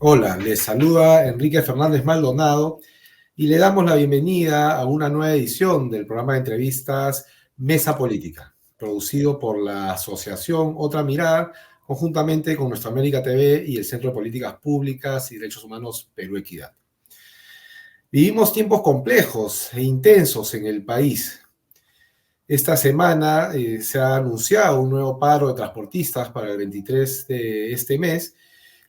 Hola, les saluda Enrique Fernández Maldonado y le damos la bienvenida a una nueva edición del programa de entrevistas Mesa Política, producido por la Asociación Otra Mirada, conjuntamente con Nuestra América TV y el Centro de Políticas Públicas y Derechos Humanos Perú Equidad. Vivimos tiempos complejos e intensos en el país. Esta semana se ha anunciado un nuevo paro de transportistas para el 23 de este mes,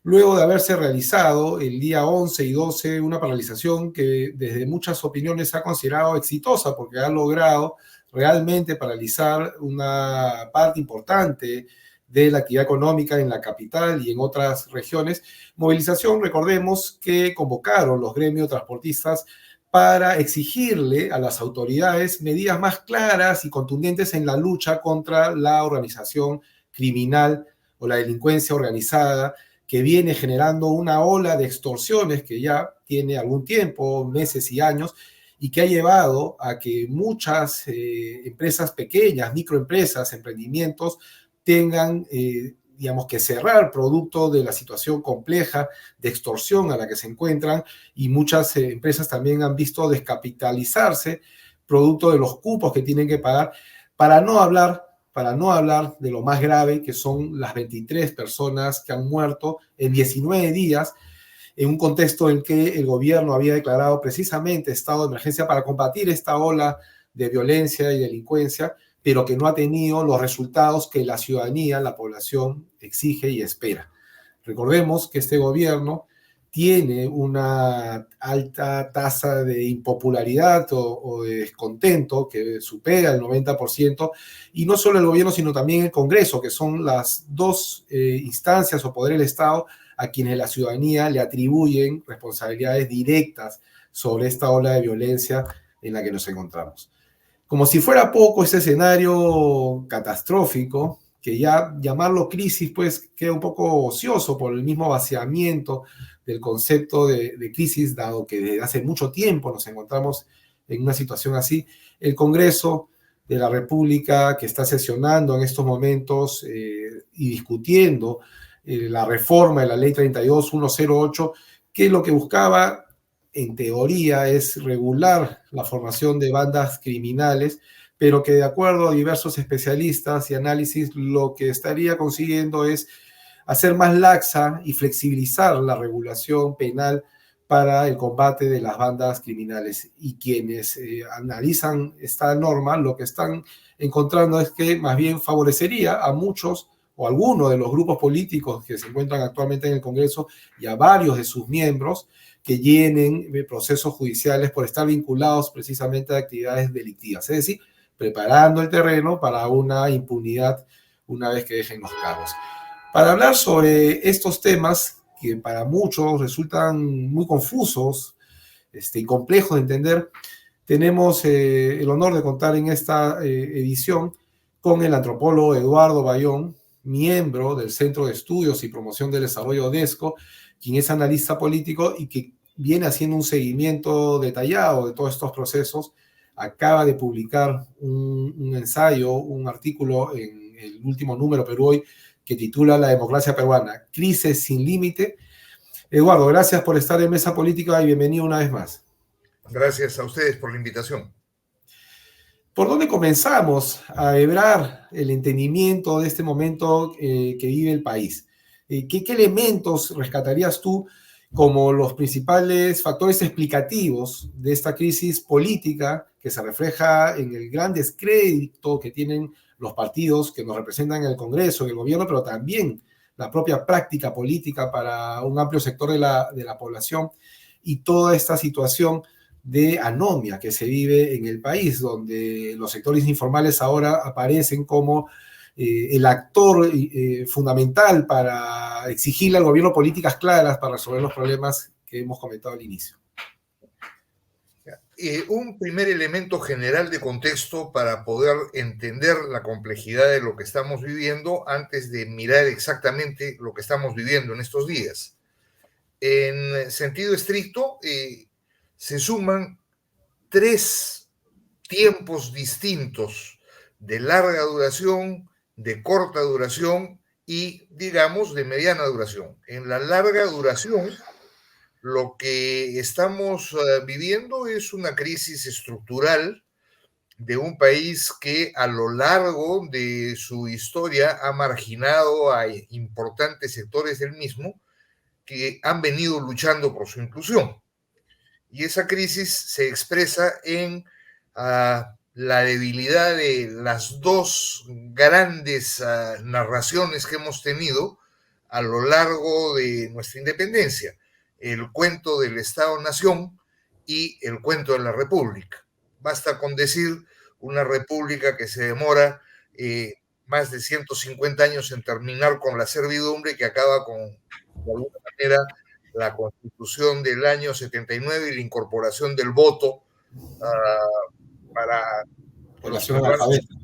luego de haberse realizado el día 11 y 12 una paralización que desde muchas opiniones se ha considerado exitosa porque ha logrado realmente paralizar una parte importante de la actividad económica en la capital y en otras regiones. Movilización, recordemos, que convocaron los gremios transportistas para exigirle a las autoridades medidas más claras y contundentes en la lucha contra la organización criminal o la delincuencia organizada, que viene generando una ola de extorsiones que ya tiene algún tiempo, meses y años, y que ha llevado a que muchas empresas pequeñas, microempresas, emprendimientos, tengan, digamos, que cerrar producto de la situación compleja de extorsión a la que se encuentran, y muchas empresas también han visto descapitalizarse producto de los cupos que tienen que pagar, para no hablar de lo más grave, que son las 23 personas que han muerto en 19 días, en un contexto en que el gobierno había declarado precisamente estado de emergencia para combatir esta ola de violencia y delincuencia, pero que no ha tenido los resultados que la ciudadanía, la población, exige y espera. Recordemos que este gobierno tiene una alta tasa de impopularidad o de descontento que supera el 90%, y no solo el gobierno, sino también el Congreso, que son las dos instancias o poder del Estado a quienes la ciudadanía le atribuyen responsabilidades directas sobre esta ola de violencia en la que nos encontramos. Como si fuera poco este escenario catastrófico, que ya llamarlo crisis pues queda un poco ocioso por el mismo vaciamiento del concepto de crisis, dado que desde hace mucho tiempo nos encontramos en una situación así. El Congreso de la República, que está sesionando en estos momentos y discutiendo la reforma de la ley 32108, que lo que buscaba en teoría es regular la formación de bandas criminales, pero que de acuerdo a diversos especialistas y análisis, lo que estaría consiguiendo es hacer más laxa y flexibilizar la regulación penal para el combate de las bandas criminales. Y quienes analizan esta norma, lo que están encontrando es que más bien favorecería a muchos o algunos de los grupos políticos que se encuentran actualmente en el Congreso y a varios de sus miembros que llenen procesos judiciales por estar vinculados precisamente a actividades delictivas, es decir, preparando el terreno para una impunidad una vez que dejen los cargos. Para hablar sobre estos temas que para muchos resultan muy confusos y complejos de entender, tenemos el honor de contar en esta edición con el antropólogo Eduardo Bayón, miembro del Centro de Estudios y Promoción del Desarrollo DESCO, quien es analista político y que viene haciendo un seguimiento detallado de todos estos procesos. Acaba de publicar un ensayo, un artículo en el último número Perú Hoy, que titula La democracia peruana, crisis sin límite. Eduardo, gracias por estar en Mesa Política y bienvenido una vez más. Gracias a ustedes por la invitación. ¿Por dónde comenzamos a hebrar el entendimiento de este momento que vive el país? ¿Qué elementos rescatarías tú como los principales factores explicativos de esta crisis política que se refleja en el gran descrédito que tienen los partidos que nos representan en el Congreso, en el gobierno, pero también la propia práctica política para un amplio sector de la población, y toda esta situación de anomia que se vive en el país, donde los sectores informales ahora aparecen como el actor fundamental para exigirle al gobierno políticas claras para resolver los problemas que hemos comentado al inicio? Un primer elemento general de contexto para poder entender la complejidad de lo que estamos viviendo antes de mirar exactamente lo que estamos viviendo en estos días. En sentido estricto, se suman tres tiempos distintos de larga duración, de corta duración y, digamos, de mediana duración. En la larga duración, lo que estamos viviendo es una crisis estructural de un país que a lo largo de su historia ha marginado a importantes sectores del mismo que han venido luchando por su inclusión. Y esa crisis se expresa en la debilidad de las dos grandes narraciones que hemos tenido a lo largo de nuestra independencia: el cuento del Estado-Nación y el cuento de la República. Basta con decir una república que se demora más de 150 años en terminar con la servidumbre, que acaba con, de alguna manera, la Constitución del año 79 y la incorporación del voto para los Población peruanos, analfabeta.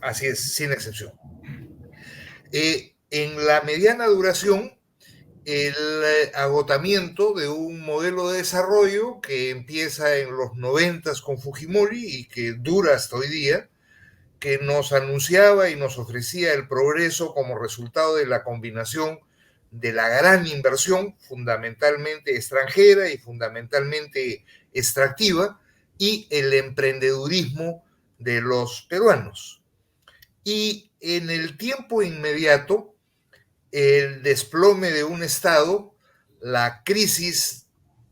así es, sin excepción. En la mediana duración, el agotamiento de un modelo de desarrollo que empieza en los 90 con Fujimori y que dura hasta hoy día, que nos anunciaba y nos ofrecía el progreso como resultado de la combinación de la gran inversión, fundamentalmente extranjera y fundamentalmente extractiva, y el emprendedurismo de los peruanos. Y en el tiempo inmediato, el desplome de un Estado, la crisis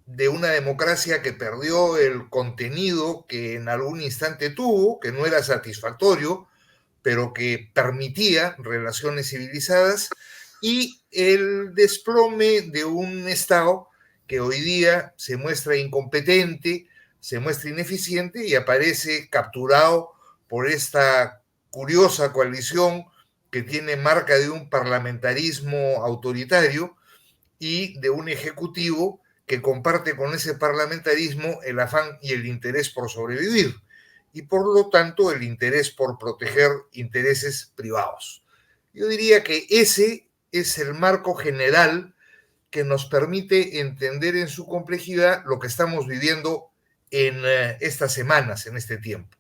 de una democracia que perdió el contenido que en algún instante tuvo, que no era satisfactorio, pero que permitía relaciones civilizadas, y el desplome de un Estado que hoy día se muestra incompetente, se muestra ineficiente y aparece capturado por esta curiosa coalición que tiene marca de un parlamentarismo autoritario y de un ejecutivo que comparte con ese parlamentarismo el afán y el interés por sobrevivir y por lo tanto el interés por proteger intereses privados. Yo diría que ese es el marco general que nos permite entender en su complejidad lo que estamos viviendo en estas semanas, en este tiempo.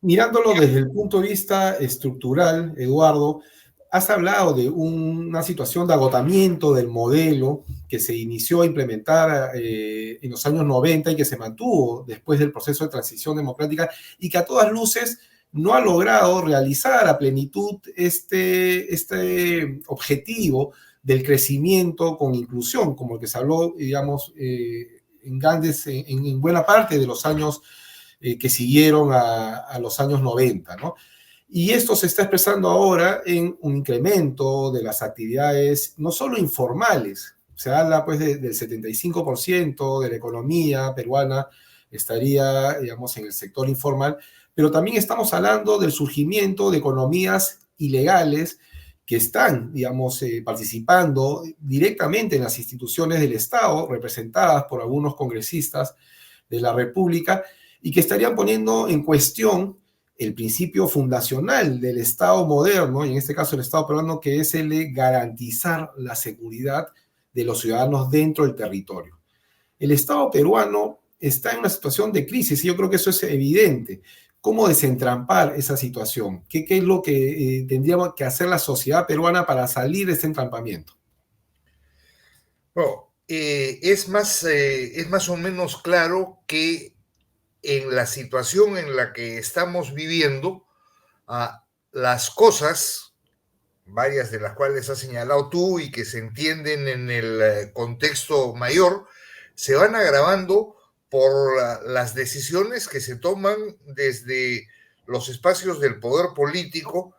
Mirándolo desde el punto de vista estructural, Eduardo, has hablado de una situación de agotamiento del modelo que se inició a implementar en los años 90 y que se mantuvo después del proceso de transición democrática y que a todas luces no ha logrado realizar a plenitud este objetivo del crecimiento con inclusión, como el que se habló, digamos, en buena parte de los años que siguieron a los años 90, ¿no? Y esto se está expresando ahora en un incremento de las actividades, no solo informales, se habla pues del 75% de la economía peruana estaría, digamos, en el sector informal, pero también estamos hablando del surgimiento de economías ilegales que están, digamos, participando directamente en las instituciones del Estado, representadas por algunos congresistas de la República, y que estarían poniendo en cuestión el principio fundacional del Estado moderno, y en este caso el Estado peruano, que es el de garantizar la seguridad de los ciudadanos dentro del territorio. El Estado peruano está en una situación de crisis y yo creo que eso es evidente. ¿Cómo desentrampar esa situación? ¿Qué es lo que tendría que hacer la sociedad peruana para salir de ese entrampamiento? Bueno, es más o menos claro que en la situación en la que estamos viviendo, las cosas, varias de las cuales has señalado tú y que se entienden en el contexto mayor, se van agravando por las decisiones que se toman desde los espacios del poder político,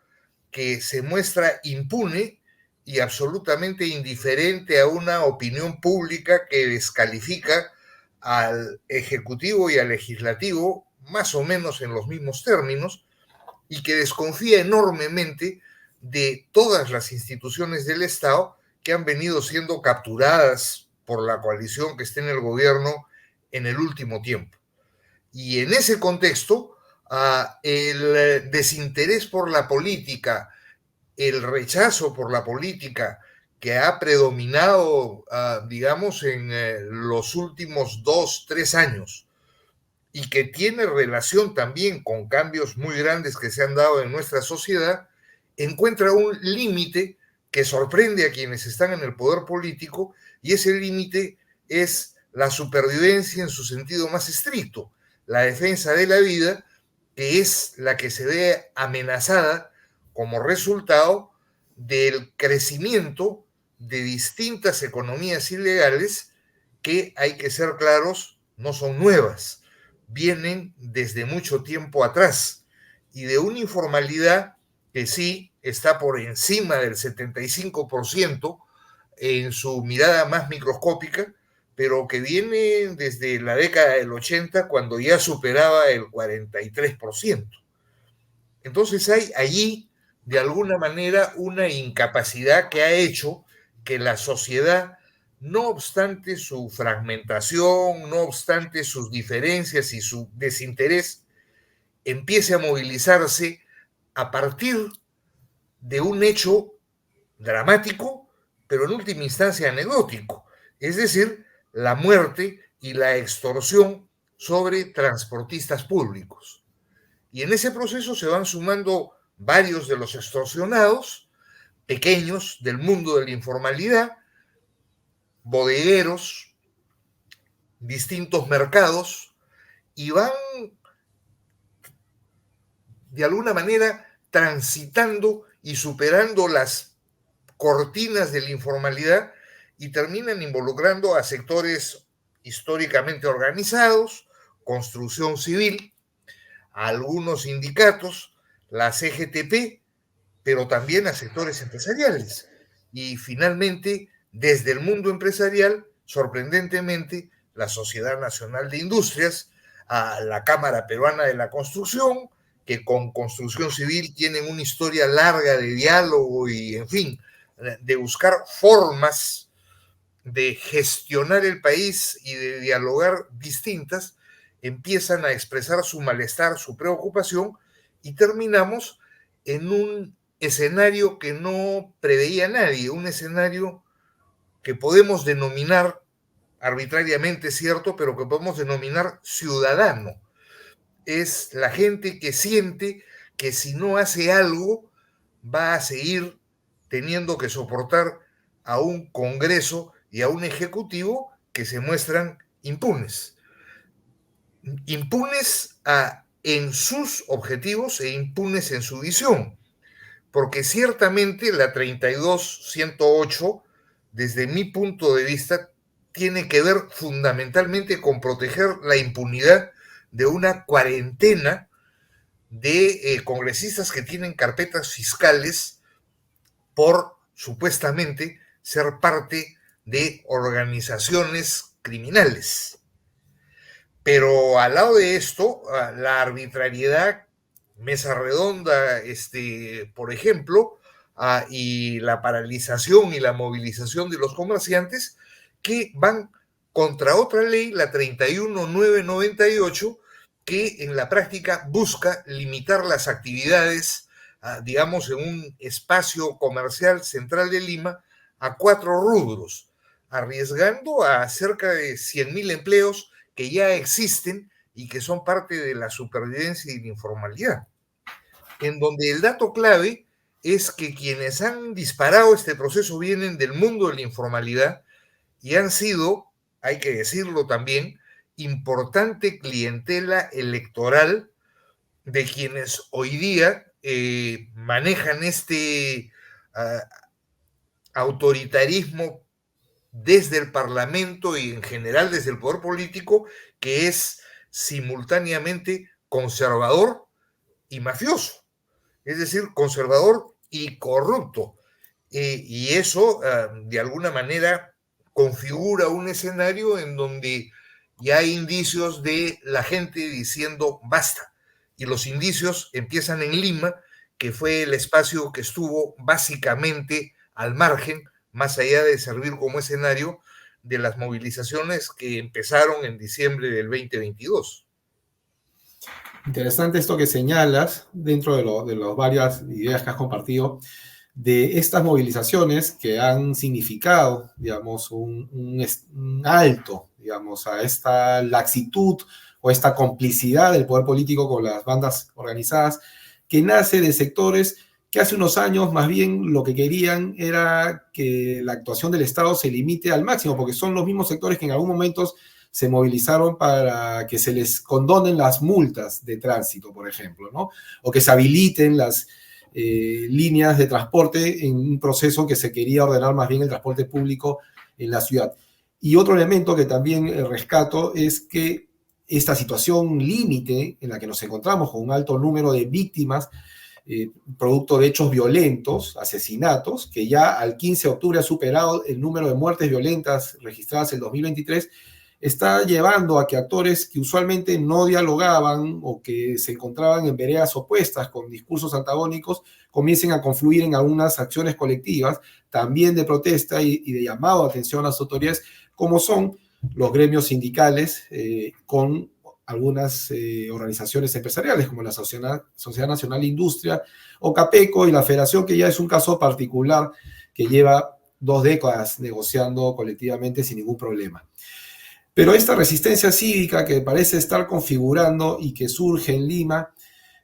que se muestra impune y absolutamente indiferente a una opinión pública que descalifica al Ejecutivo y al Legislativo más o menos en los mismos términos, y que desconfía enormemente de todas las instituciones del Estado que han venido siendo capturadas por la coalición que está en el gobierno en el último tiempo. Y en ese contexto, el desinterés por la política, el rechazo por la política que ha predominado, digamos, en los últimos 2, 3 años, y que tiene relación también con cambios muy grandes que se han dado en nuestra sociedad, encuentra un límite que sorprende a quienes están en el poder político, y ese límite es la supervivencia en su sentido más estricto, la defensa de la vida, que es la que se ve amenazada como resultado del crecimiento de distintas economías ilegales que, hay que ser claros, no son nuevas, vienen desde mucho tiempo atrás, y de una informalidad que sí está por encima del 75% en su mirada más microscópica, pero que viene desde la década del 80, cuando ya superaba el 43%. Entonces hay allí, de alguna manera, una incapacidad que ha hecho que la sociedad, no obstante su fragmentación, no obstante sus diferencias y su desinterés, empiece a movilizarse a partir de un hecho dramático, pero en última instancia anecdótico, es decir, la muerte y la extorsión sobre transportistas públicos. Y en ese proceso se van sumando varios de los extorsionados, pequeños del mundo de la informalidad, bodegueros, distintos mercados, y van de alguna manera transitando y superando las cortinas de la informalidad y terminan involucrando a sectores históricamente organizados, construcción civil, a algunos sindicatos, la CGTP, pero también a sectores empresariales. Y finalmente, desde el mundo empresarial, sorprendentemente, la Sociedad Nacional de Industrias, a la Cámara Peruana de la Construcción, que con construcción civil tienen una historia larga de diálogo y, en fin, de buscar formas de gestionar el país y de dialogar distintas, empiezan a expresar su malestar, su preocupación, y terminamos en un escenario que no preveía nadie, un escenario que podemos denominar arbitrariamente, cierto, pero que podemos denominar ciudadano. Es la gente que siente que si no hace algo va a seguir teniendo que soportar a un Congreso y a un Ejecutivo que se muestran impunes. Impunes en sus objetivos e impunes en su visión. Porque ciertamente la 32.108, desde mi punto de vista, tiene que ver fundamentalmente con proteger la impunidad de una cuarentena de congresistas que tienen carpetas fiscales por supuestamente ser parte de organizaciones criminales. Pero al lado de esto, la arbitrariedad, mesa redonda, por ejemplo, y la paralización y la movilización de los comerciantes que van contra otra ley, la 31.998, que en la práctica busca limitar las actividades, digamos, en un espacio comercial central de Lima a 4 rubros, arriesgando a cerca de 100.000 empleos que ya existen y que son parte de la supervivencia y la informalidad. En donde el dato clave es que quienes han disparado este proceso vienen del mundo de la informalidad y han sido, hay que decirlo también, importante clientela electoral de quienes hoy día manejan este autoritarismo desde el Parlamento y en general desde el poder político, que es simultáneamente conservador y mafioso, es decir, conservador y corrupto. Y eso, de alguna manera, configura un escenario en donde ya hay indicios de la gente diciendo basta. Y los indicios empiezan en Lima, que fue el espacio que estuvo básicamente al margen, más allá de servir como escenario de las movilizaciones que empezaron en diciembre del 2022. Interesante esto que señalas dentro de las varias ideas que has compartido, de estas movilizaciones que han significado, digamos, un alto, digamos, a esta laxitud o esta complicidad del poder político con las bandas organizadas, que nace de sectores que hace unos años más bien lo que querían era que la actuación del Estado se limite al máximo, porque son los mismos sectores que en algún momento se movilizaron para que se les condonen las multas de tránsito, por ejemplo, ¿no? O que se habiliten las líneas de transporte en un proceso que se quería ordenar más bien el transporte público en la ciudad. Y otro elemento que también rescato es que esta situación límite en la que nos encontramos con un alto número de víctimas producto de hechos violentos, asesinatos, que ya al 15 de octubre ha superado el número de muertes violentas registradas en 2023, está llevando a que actores que usualmente no dialogaban o que se encontraban en veredas opuestas con discursos antagónicos comiencen a confluir en algunas acciones colectivas, también de protesta y de llamado a atención a las autoridades, como son los gremios sindicales con algunas organizaciones empresariales como la Sociedad Nacional de Industria o CAPECO y la Federación, que ya es un caso particular que lleva 2 décadas negociando colectivamente sin ningún problema. Pero esta resistencia cívica que parece estar configurando y que surge en Lima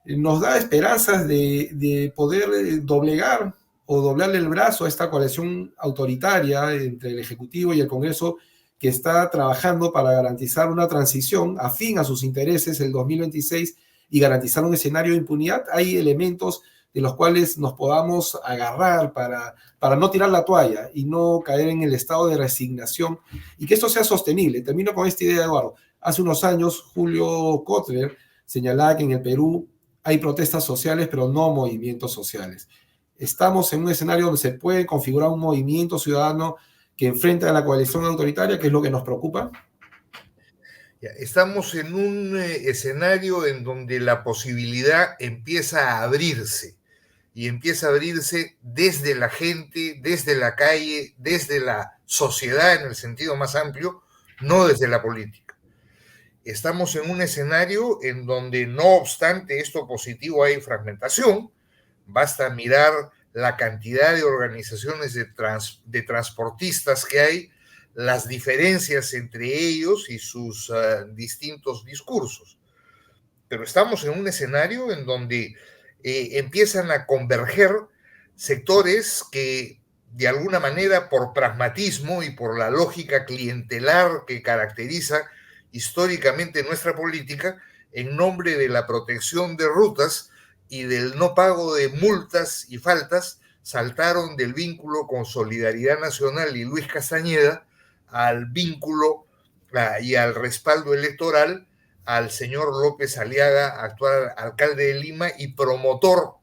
nos da esperanzas de poder doblegar o doblarle el brazo a esta coalición autoritaria entre el Ejecutivo y el Congreso que está trabajando para garantizar una transición afín a sus intereses el 2026 y garantizar un escenario de impunidad. Hay elementos de los cuales nos podamos agarrar para no tirar la toalla y no caer en el estado de resignación y que esto sea sostenible. Termino con esta idea, Eduardo. Hace unos años, Julio Kotler señalaba que en el Perú hay protestas sociales, pero no movimientos sociales. Estamos en un escenario donde se puede configurar un movimiento ciudadano que enfrenta a la coalición autoritaria, que es lo que nos preocupa. Estamos en un escenario en donde la posibilidad empieza a abrirse, y empieza a abrirse desde la gente, desde la calle, desde la sociedad en el sentido más amplio, no desde la política. Estamos en un escenario en donde, no obstante esto positivo, hay fragmentación. Basta mirar la cantidad de organizaciones de transportistas que hay, las diferencias entre ellos y sus distintos discursos. Pero estamos en un escenario en donde empiezan a converger sectores que, de alguna manera, por pragmatismo y por la lógica clientelar que caracteriza históricamente nuestra política, en nombre de la protección de rutas y del no pago de multas y faltas, saltaron del vínculo con Solidaridad Nacional y Luis Castañeda al vínculo y al respaldo electoral al señor López Aliaga, actual alcalde de Lima y promotor,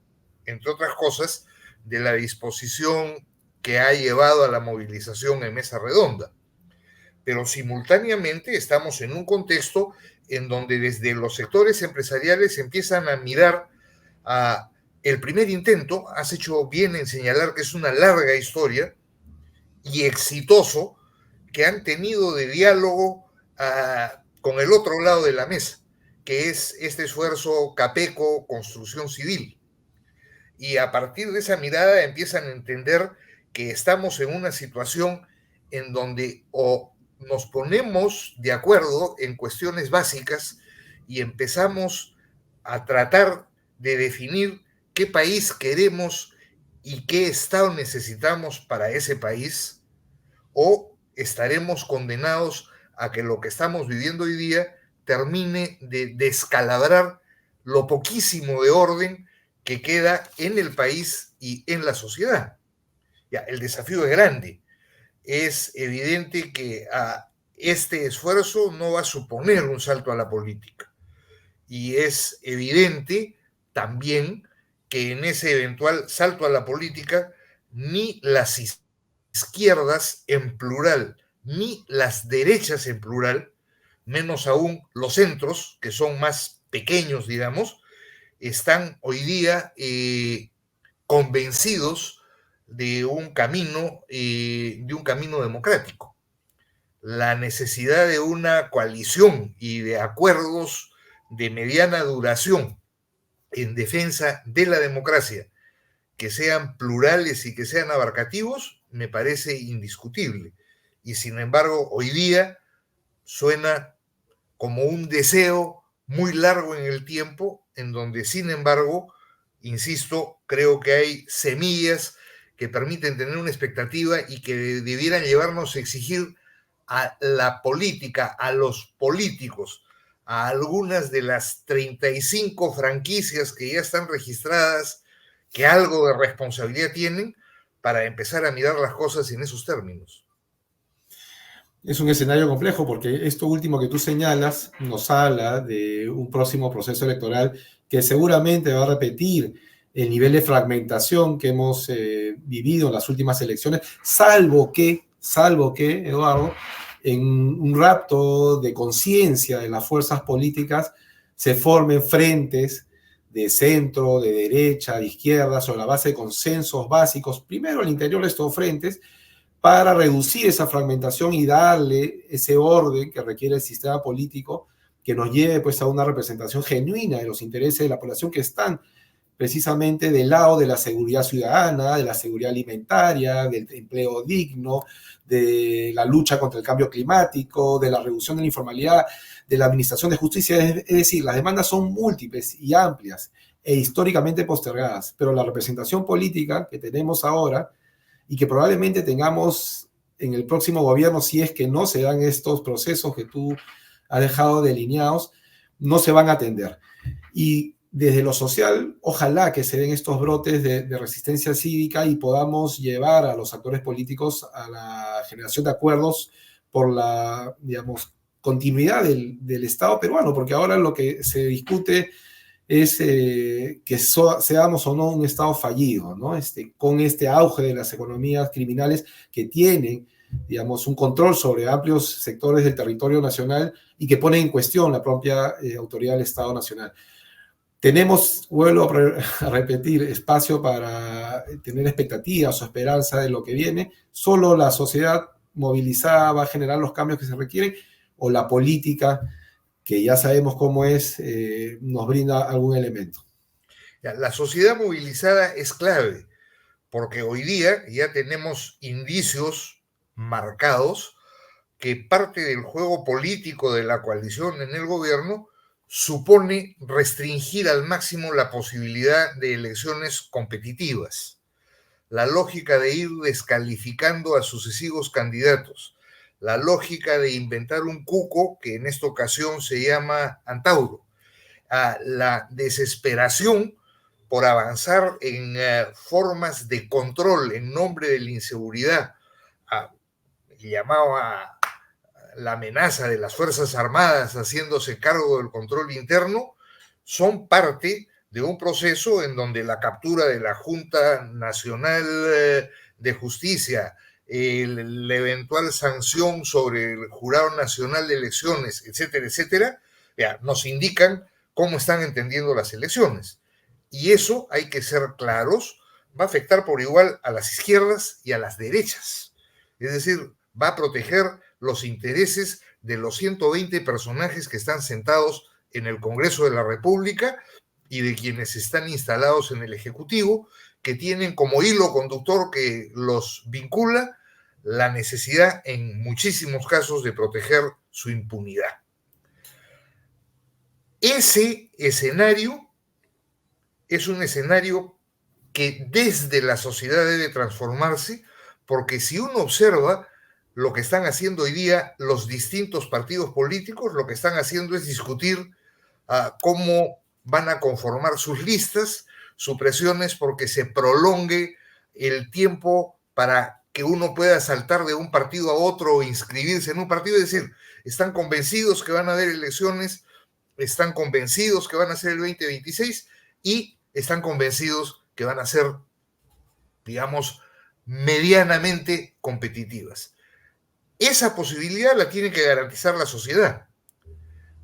entre otras cosas, de la disposición que ha llevado a la movilización en Mesa Redonda. Pero simultáneamente estamos en un contexto en donde desde los sectores empresariales empiezan a mirar a el primer intento. Has hecho bien en señalar que es una larga historia y exitoso que han tenido de diálogo con el otro lado de la mesa, que es este esfuerzo CAPECO, construcción civil. Y a partir de esa mirada empiezan a entender que estamos en una situación en donde o nos ponemos de acuerdo en cuestiones básicas y empezamos a tratar de definir qué país queremos y qué Estado necesitamos para ese país, o estaremos condenados a que lo que estamos viviendo hoy día termine de descalabrar lo poquísimo de orden que queda en el país y en la sociedad. Ya, el desafío es grande. Es evidente que este esfuerzo no va a suponer un salto a la política. Y es evidente también que en ese eventual salto a la política, ni las izquierdas en plural, ni las derechas en plural, menos aún los centros, que son más pequeños, digamos, están hoy día convencidos de un camino democrático. La necesidad de una coalición y de acuerdos de mediana duración en defensa de la democracia, que sean plurales y que sean abarcativos, me parece indiscutible. Y sin embargo, hoy día suena como un deseo muy largo en el tiempo, en donde, sin embargo, Insisto, creo que hay semillas que permiten tener una expectativa y que debieran llevarnos a exigir a la política, a los políticos, a algunas de las 35 franquicias que ya están registradas, que algo de responsabilidad tienen, para empezar a mirar las cosas en esos términos. Es un escenario complejo porque esto último que tú señalas nos habla de un próximo proceso electoral que seguramente va a repetir el nivel de fragmentación que hemos vivido en las últimas elecciones, salvo que, Eduardo, en un rapto de conciencia de las fuerzas políticas se formen frentes de centro, de derecha, de izquierda, sobre la base de consensos básicos, primero al interior de estos frentes, para reducir esa fragmentación y darle ese orden que requiere el sistema político que nos lleve pues a una representación genuina de los intereses de la población que están precisamente del lado de la seguridad ciudadana, de la seguridad alimentaria, del empleo digno, de la lucha contra el cambio climático, de la reducción de la informalidad, de la administración de justicia. Es decir, las demandas son múltiples y amplias e históricamente postergadas, pero la representación política que tenemos ahora y que probablemente tengamos en el próximo gobierno, si es que no se dan estos procesos que tú has dejado delineados, no se van a atender. Y desde lo social, ojalá que se den estos brotes de resistencia cívica y podamos llevar a los actores políticos a la generación de acuerdos por la, digamos, continuidad del Estado peruano, porque ahora lo que se discute es que seamos o no un Estado fallido, ¿no? Con este auge de las economías criminales que tienen, digamos, un control sobre amplios sectores del territorio nacional y que ponen en cuestión la propia autoridad del Estado nacional. Tenemos, vuelvo a repetir, espacio para tener expectativas o esperanza de lo que viene. Solo la sociedad movilizada va a generar los cambios que se requieren, o la política, que ya sabemos cómo es, nos brinda algún elemento. La sociedad movilizada es clave, porque hoy día ya tenemos indicios marcados que parte del juego político de la coalición en el gobierno supone restringir al máximo la posibilidad de elecciones competitivas. La lógica de ir descalificando a sucesivos candidatos, la lógica de inventar un cuco que en esta ocasión se llama Antauro, la desesperación por avanzar en formas de control en nombre de la inseguridad, llamaba la amenaza de las Fuerzas Armadas haciéndose cargo del control interno, son parte de un proceso en donde la captura de la Junta Nacional de Justicia, la eventual sanción sobre el Jurado Nacional de Elecciones, etcétera, etcétera, ya, nos indican cómo están entendiendo las elecciones. Y eso, hay que ser claros, va a afectar por igual a las izquierdas y a las derechas. Es decir, va a proteger los intereses de los 120 personajes que están sentados en el Congreso de la República y de quienes están instalados en el Ejecutivo, que tienen como hilo conductor que los vincula la necesidad en muchísimos casos de proteger su impunidad. Ese escenario es un escenario que desde la sociedad debe transformarse, porque si uno observa lo que están haciendo hoy día los distintos partidos políticos, lo que están haciendo es discutir cómo van a conformar sus listas. Su presión es porque se prolongue el tiempo para que uno pueda saltar de un partido a otro o inscribirse en un partido. Es decir, están convencidos que van a haber elecciones, están convencidos que van a ser el 2026 y están convencidos que van a ser, digamos, medianamente competitivas. Esa posibilidad la tiene que garantizar la sociedad,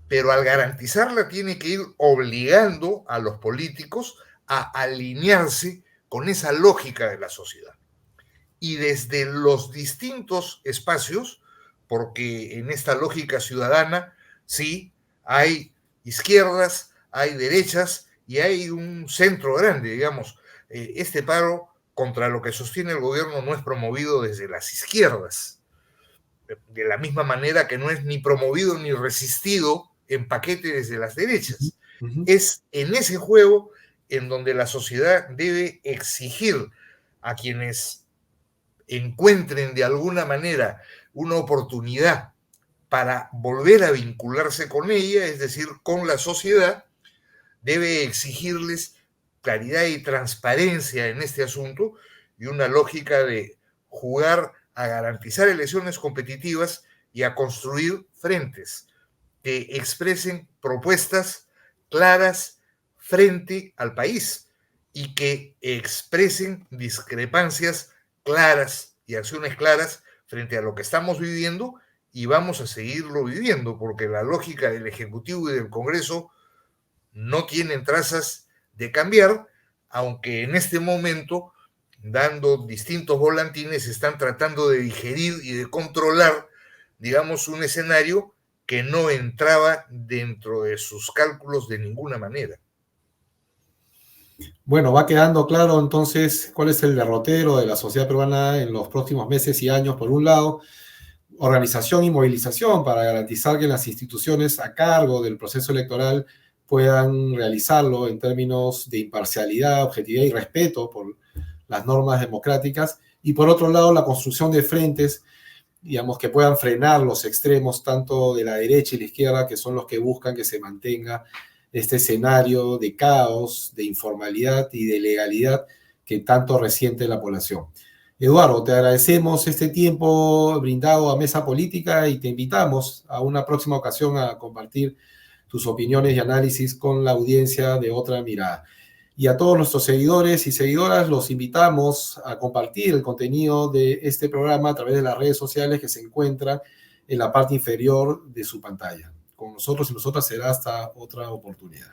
pero al garantizarla tiene que ir obligando a los políticos a alinearse con esa lógica de la sociedad. Y desde los distintos espacios, porque en esta lógica ciudadana sí hay izquierdas, hay derechas y hay un centro grande, digamos. Este paro contra lo que sostiene el gobierno no es promovido desde las izquierdas, de la misma manera que no es ni promovido ni resistido en paquete desde las derechas. Es en ese juego en donde la sociedad debe exigir a quienes encuentren de alguna manera una oportunidad para volver a vincularse con ella, es decir, con la sociedad, debe exigirles claridad y transparencia en este asunto y una lógica de jugar a garantizar elecciones competitivas y a construir frentes que expresen propuestas claras frente al país y que expresen discrepancias claras y acciones claras frente a lo que estamos viviendo y vamos a seguirlo viviendo, porque la lógica del Ejecutivo y del Congreso no tienen trazas de cambiar, aunque en este momento, dando distintos volantines, están tratando de digerir y de controlar, digamos, un escenario que no entraba dentro de sus cálculos de ninguna manera. Bueno, va quedando claro entonces cuál es el derrotero de la sociedad peruana en los próximos meses y años. Por un lado, organización y movilización para garantizar que las instituciones a cargo del proceso electoral puedan realizarlo en términos de imparcialidad, objetividad y respeto por las normas democráticas. Y por otro lado, la construcción de frentes, digamos, que puedan frenar los extremos tanto de la derecha y la izquierda, que son los que buscan que se mantenga este escenario de caos, de informalidad y de ilegalidad que tanto resiente la población. Eduardo, te agradecemos este tiempo brindado a Mesa Política y te invitamos a una próxima ocasión a compartir tus opiniones y análisis con la audiencia de Otra Mirada. Y a todos nuestros seguidores y seguidoras los invitamos a compartir el contenido de este programa a través de las redes sociales que se encuentran en la parte inferior de su pantalla. Con nosotros y nosotras será hasta otra oportunidad.